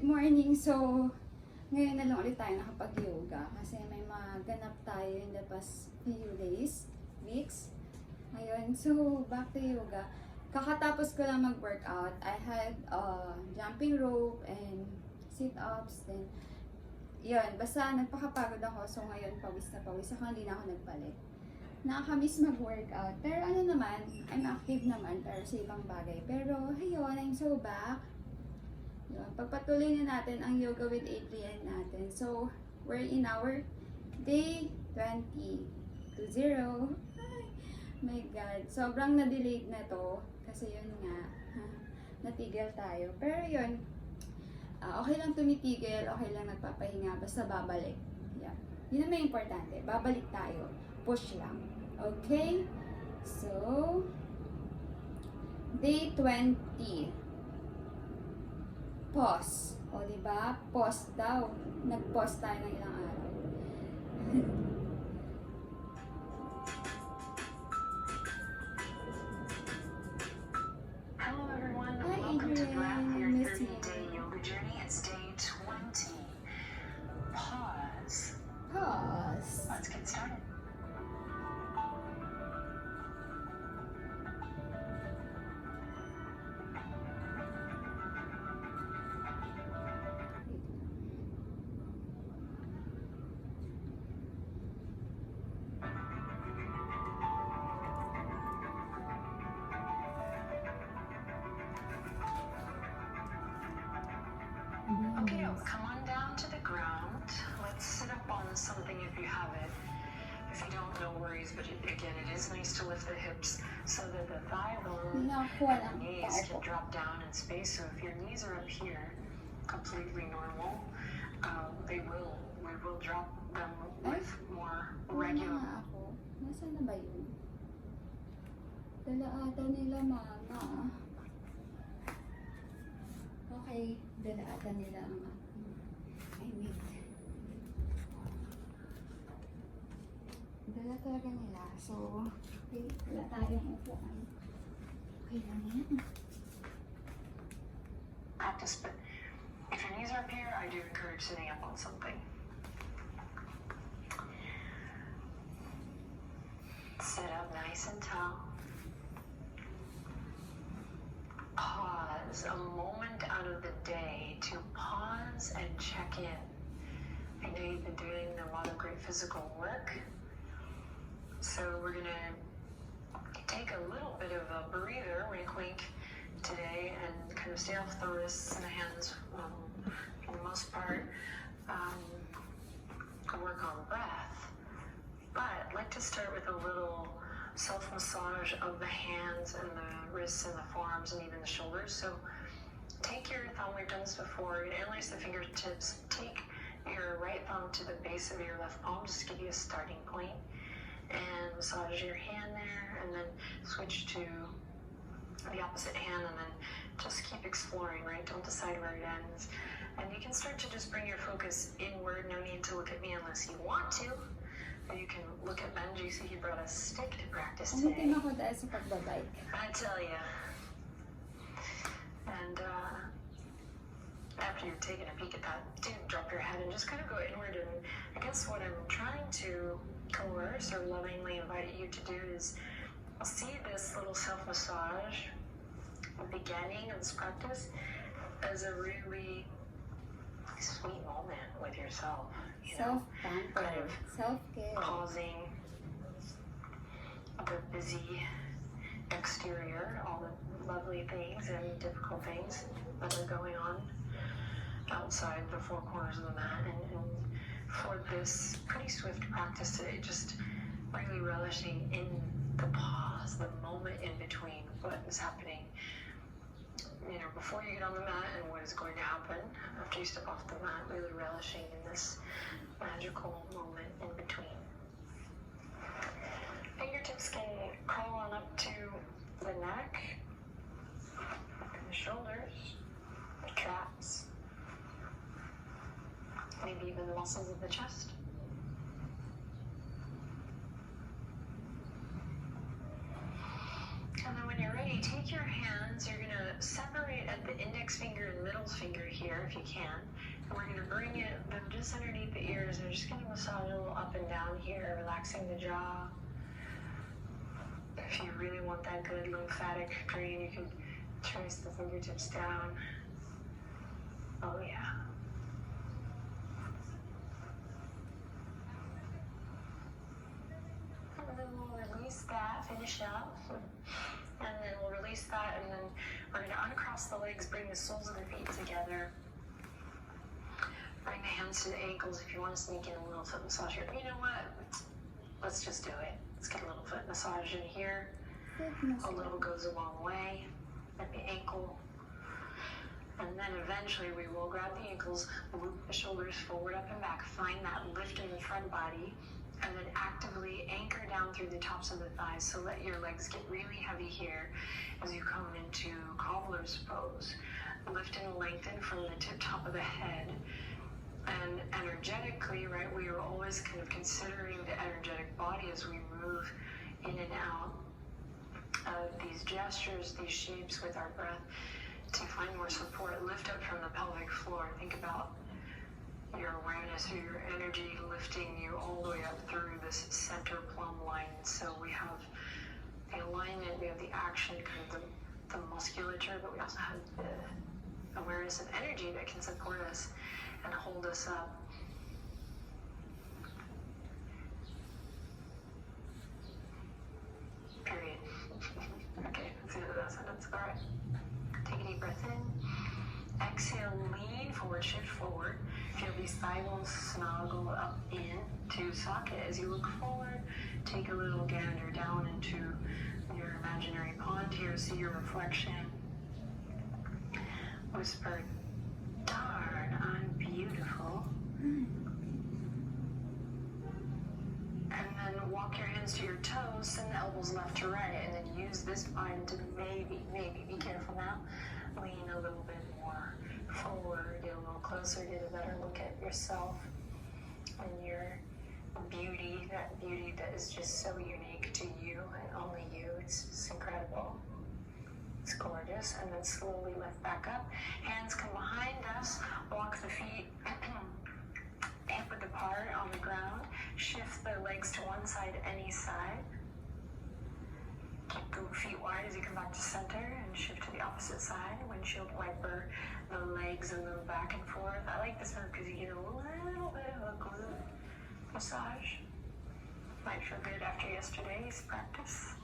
Good morning. So, ngayon na lang ulit tayo nakapag-yoga kasi may maganap tayo in the past few days, weeks. Ngayon, so back to yoga. Kakatapos ko lang mag-workout. I had jumping rope and sit-ups. Then, yun, basta nagpakapagod ako. So, ngayon, pawis na pawis. Saka hindi na ako nagpalit. Nakakamiss mag-workout. Pero ano naman, I'm active naman pero sa ibang bagay. Pero, ayun, I'm so back. Yun, pagpatuloy na natin ang yoga with Adriene natin. So, we're in our day 20 to 0. Ay, my God. Sobrang na-delayed na to. Kasi yun nga, natigil tayo. Pero yun, okay lang tumitigil, okay lang nagpapahinga, basta babalik. Yeah. Yun ang may importante. Babalik tayo. Push lang. Okay? So, day 20. Pause. O, diba? Pause daw. Nag-pause tayo ng ilang araw. Hello everyone, Hi, welcome to Breath, your Adriene. Miss you. 30-day yoga journey. It's day 20. Pause. Pause. Let's get started. Okay, come on down to the ground. Let's sit up on something if you have it. If you don't, no worries, but again, it is nice to lift the hips so that the thigh bone and the knees can drop down in space. So if your knees are up here, completely normal, we will drop them with more regular. Ako. Nasaan na ba yun? Dala ata nila mama. Okay, dala ata nila ang I need. Dala talaga nila. So, okay, wala tayong upuan. Okay lang yan. Practice, but if your knees are up here, I do encourage sitting up on something. Sit up nice and tall. Pause a moment out of the day to pause and check in. I know you've been doing a lot of great physical work, so we're gonna take a little bit of a breather, wink wink, today, and kind of stay off the wrists and the hands for the most part. Work on breath, but I'd like to start with a little self-massage of the hands and the wrists and the forearms and even the shoulders. So take your thumb, we've done this before, you interlace the fingertips, take your right thumb to the base of your left palm, just to give you a starting point, and massage your hand there, and then switch to the opposite hand, and then just keep exploring, right? Don't decide where it ends. And you can start to just bring your focus inward, no need to look at me unless you want to. Or you can look at Benji, so he brought a stick to practice today. Umitim ako dahil sa pagbabike. I tell ya. And after you've taken a peek at that, do drop your head and just kind of go inward. And I guess what I'm trying to coerce or lovingly invite you to do is see this little self-massage beginning of this practice as a really sweet moment with yourself. You know, Self-pamper. kind of Self-care. pausing the busy exterior, all the lovely things and difficult things that are going on outside the four corners of the mat, and for this pretty swift practice today, just really relishing in the pause, the moment in between what is happening, you know, before you get on the mat and what is going to happen after you step off the mat, really relishing in this magical moment in between. Fingertips can crawl on up to the neck, the shoulders, the traps, maybe even the muscles of the chest. And then when you're ready, take your hands, you're going to separate at the index index finger and middle finger here if you can. And we're gonna bring it just underneath the ears, and we're just gonna massage a little up and down here, relaxing the jaw. If you really want that good lymphatic drain, you can trace the fingertips down. Oh yeah. And then we'll release that, finish up. And then we'll release that, and then we're going to uncross the legs, bring the soles of the feet together. Bring the hands to the ankles if you want to sneak in a little foot massage here. You know what? Let's just do it. Let's get a little foot massage in here. A little goes a long way. At the ankle. And then eventually we will grab the ankles, loop the shoulders forward, up and back. Find that lift in the front body. And then actively anchor down through the tops of the thighs. So let your legs get really heavy here as you come into cobbler's pose. Lift and lengthen from the top of the head. And energetically, right, we are always kind of considering the energetic body as we move in and out of these gestures, these shapes with our breath to find more support. Lift up from the pelvic floor. Think about your awareness or your energy lifting you all the way up through this center plumb line. So we have the alignment, we have the action, kind of the musculature, but we also have the awareness of energy that can support us and hold us up. Period. Okay, let's do that sentence. All right. Take a deep breath in. Exhale, lean forward, shift forward. Feel these thigh bones snuggle up into socket as you look forward. Take a little gander down into your imaginary pond here. See your reflection. Whisper, darn, I'm beautiful. And then walk your hands to your toes, send the elbows left to right, and then use this bind to maybe, be careful now, lean a little bit more forward, get a little closer, get a better look at yourself and your beauty, that beauty that is just so unique to you and only you. It's just incredible. It's gorgeous. And then slowly lift back up. Hands come behind us. Walk the feet hip width apart on the ground. Shift the legs to one side, any side. Keep the feet wide as you come back to center and shift to the opposite side. Windshield wiper the legs and move back and forth. I like this one because you get a little bit of a glute massage. Might feel good after yesterday's practice.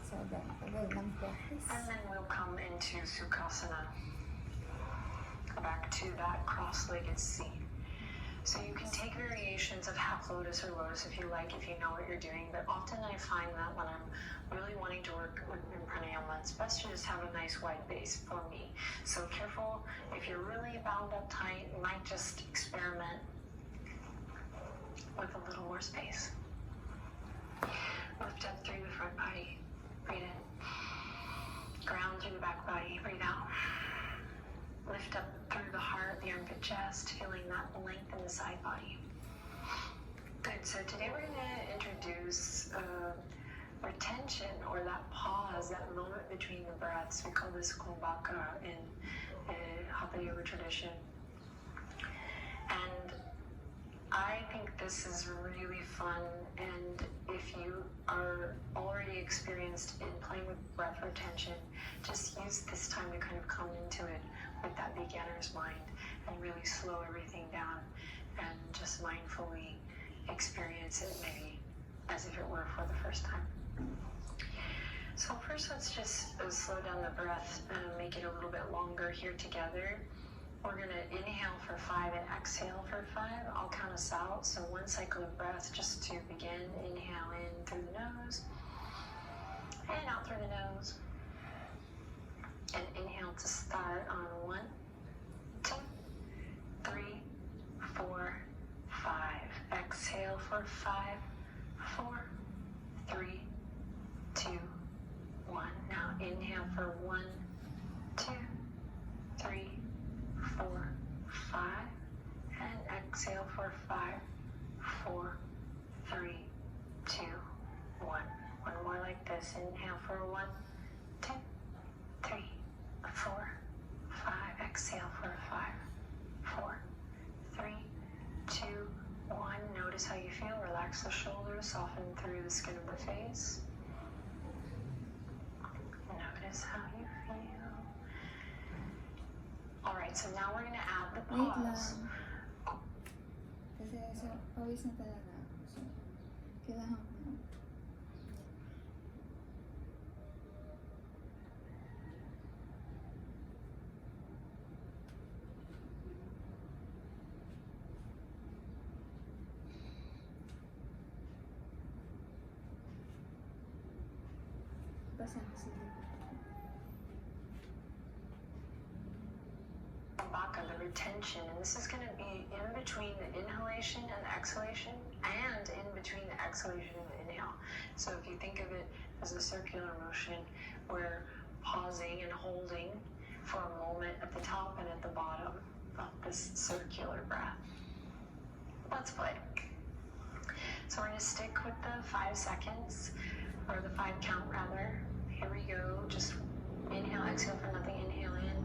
So then practice. And then we'll come into Sukhasana. Back to that cross-legged seat. So you can take variations of half lotus or lotus if you like, if you know what you're doing, but often I find that when I'm really wanting to work in pranayama, it's best to just have a nice wide base for me. So careful, if you're really bound up tight, you might just experiment with a little more space. Lift up through the front body, breathe in. Ground through the back body, breathe out. Lift up through the heart, the armpit chest, feeling that length in the side body. Good, so today we're going to introduce retention, or that pause, that moment between the breaths. We call this kumbhaka in Hatha Yoga tradition. And I think this is really fun, and if you are already experienced in playing with breath retention, just use this time to kind of come into it with that beginner's mind and really slow everything down and just mindfully experience it maybe as if it were for the first time. So first, let's just slow down the breath and make it a little bit longer here together. We're going to inhale for 5 and exhale for 5. I'll count us out. So one cycle of breath just to begin. Inhale in through the nose and out through the nose. And inhale to start on 1, 2, 3, 4, 5. Exhale for 5, 4, 3, 2, 1. Now inhale for 1, 2, 3, 4, 5. And exhale for 5, 4, 3, 2, 1. One more like this. Inhale for 1, 2, 3, Relax the shoulders, soften through the skin of the face. Notice how you feel. All right, so now we're going to add the Wait lang. pause. Kasi pawis na talaga ako. So, kailangan ko na. Basa kasi dito. Baka, the retention, and this is going to be in between the inhalation and the exhalation, and in between the exhalation and the inhale. So if you think of it as a circular motion, we're pausing and holding for a moment at the top and at the bottom of this circular breath. Let's play. So we're going to stick with the 5 seconds, or the 5 count rather. Here we go. Just inhale, exhale for nothing. Inhale in.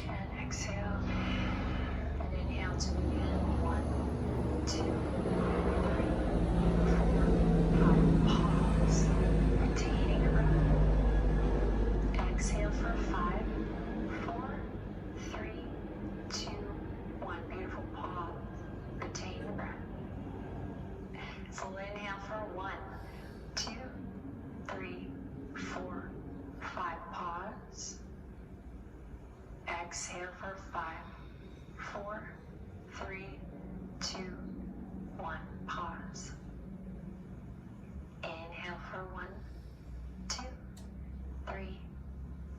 And exhale. And inhale to begin. 1, 2, 3, 4, 5. Pause. Retaining the breath. Exhale for 5, 4, 3, 2, 1. Beautiful pause. Retain the breath. Full inhale for 1, 2, 3, 4, 5. Pause. Exhale for 5, 4, 3, 2, 1. Pause. Inhale for 1, 2, 3,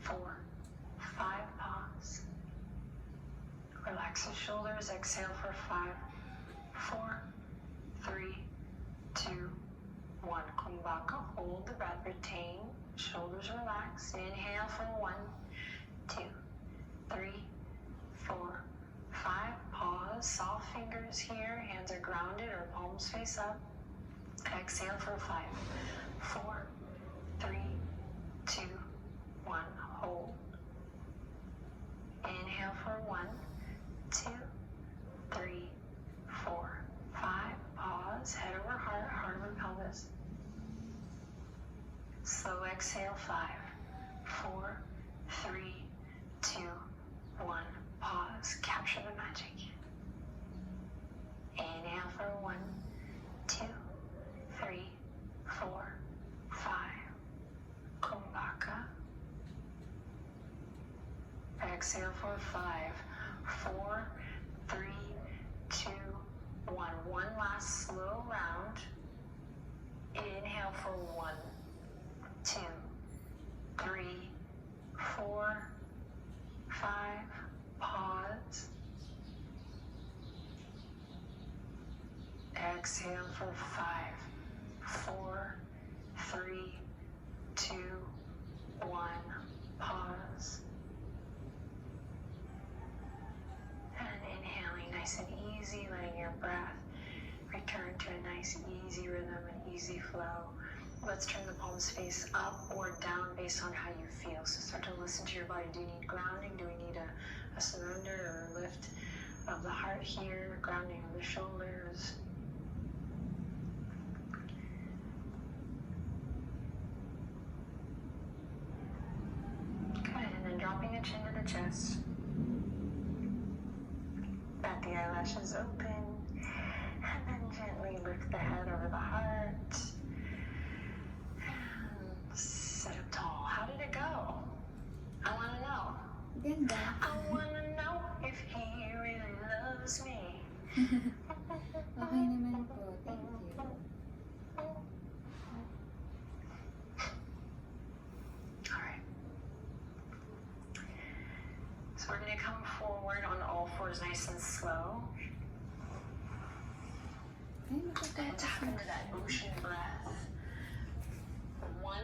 4, 5. Pause. Relax the shoulders. Exhale for 5, 4, 3, 2, 1. Kumbhaka. Hold the breath. Retain. Shoulders relaxed. Inhale for 1, 2, 3, 4, 5. Pause. Soft fingers here. Hands are grounded or palms face up. Exhale for 5, 4, 3, 2, 1. Hold. Inhale for 1, 2, 3, 4, 5. Pause. Head over heart, heart over pelvis. Slow exhale. 5, 4, 3, 2, 1. Pause. Capture the magic. Inhale for 1, 2, 3, 4, 5. Kumbhaka. Exhale for 5, 4, 3, 2, 1. One last slow round. Inhale for 1, 2, 3, 4, 5. Pause. Exhale for 5, 4, 3, 2, 1. Pause. And inhaling nice and easy, letting your breath return to a nice easy rhythm and easy flow. Let's turn the palms face up or down based on how you feel. So start to listen to your body. Do you need grounding? Do we need a surrender or a lift of the heart here? Grounding of the shoulders. Good, and then dropping the chin to the chest. Bat the eyelashes open. And then gently lift the head over the heart. And sit up tall. How did it go? I want to know. Ganda. I want to know if he really loves me. Okay naman po. Thank you. All right. So we're going to come forward on all fours nice and slow. Ay, And tap nakatapos na. into that ocean breath. 1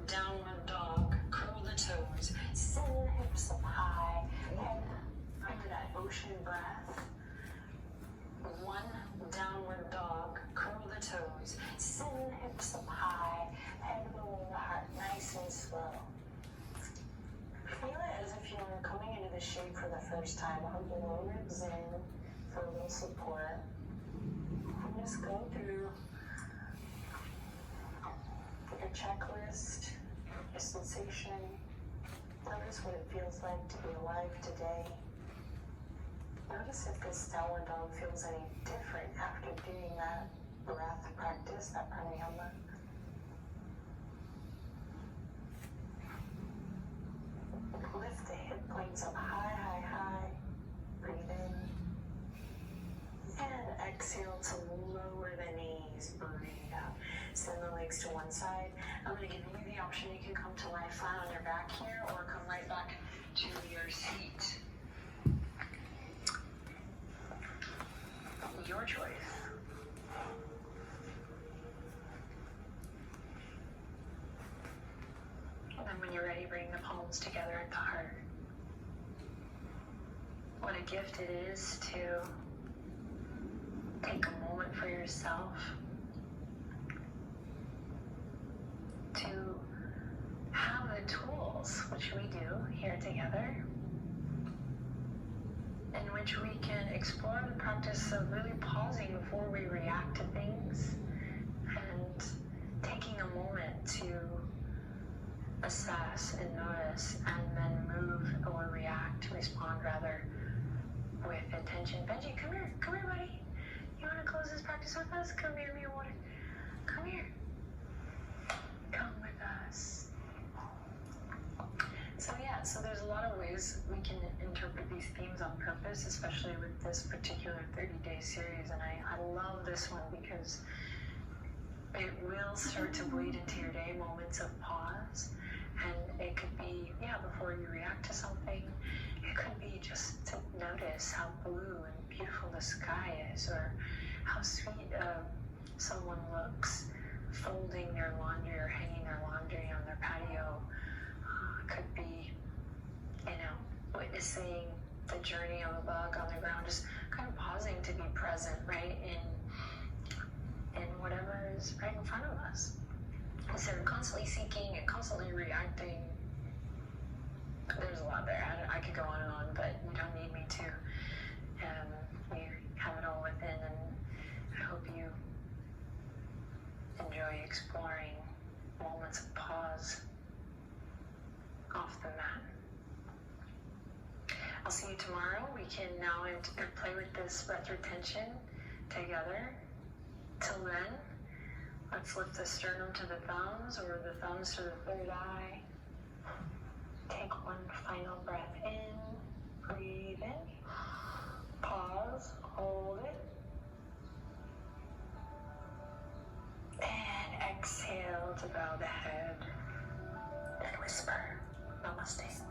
downward dog. Curl the toes. Send the hips up high. And into that ocean breath. 1 downward dog. Curl the toes. Send the hips up high. Head below the heart. Nice and slow. Feel it as if you're coming into the shape for the first time. Hug the low ribs in for a little support. And just go a checklist, a sensation. Notice what it feels like to be alive today. Notice if this downward dog feels any different after doing that breath practice, that pranayama. Lift the hip points up high, high, high. Breathe in. And exhale to lower the knees. Breathe out. Send the legs to one side. I'm going to give you the option. You can come to lie flat on your back here or come right back to your seat. Your choice. And then when you're ready, bring the palms together at the heart. What a gift it is to take a moment for yourself, to have the tools, which we do here together, in which we can explore the practice of really pausing before we react to things and taking a moment to assess and notice and then move or react, respond rather, with intention. Benji, come here, buddy. You want to close this practice with us? Come here, me water. Come here. Come with us. So there's a lot of ways we can interpret these themes on purpose, especially with this particular 30-day series. And I love this one because it will start to bleed into your day, moments of pause. And it could be, before you react to something. It could be just to notice how blue and beautiful the sky is, or how sweet someone looks folding their laundry or hanging their laundry on their patio. Could be, witnessing the journey of a bug on the ground, just kind of pausing to be present, right, in whatever is right in front of us. Instead of constantly seeking and constantly reacting. There's a lot there. I could go on and on, but you don't need me to. You have it all within, and I hope you enjoy exploring moments of pause off the mat. I'll see you tomorrow. We can now play with this breath retention together. Till then, let's lift the sternum to the thumbs or the thumbs to the third eye. Take one final breath in. Breathe in. Pause. Hold it. And exhale to bow the head and whisper, Namaste.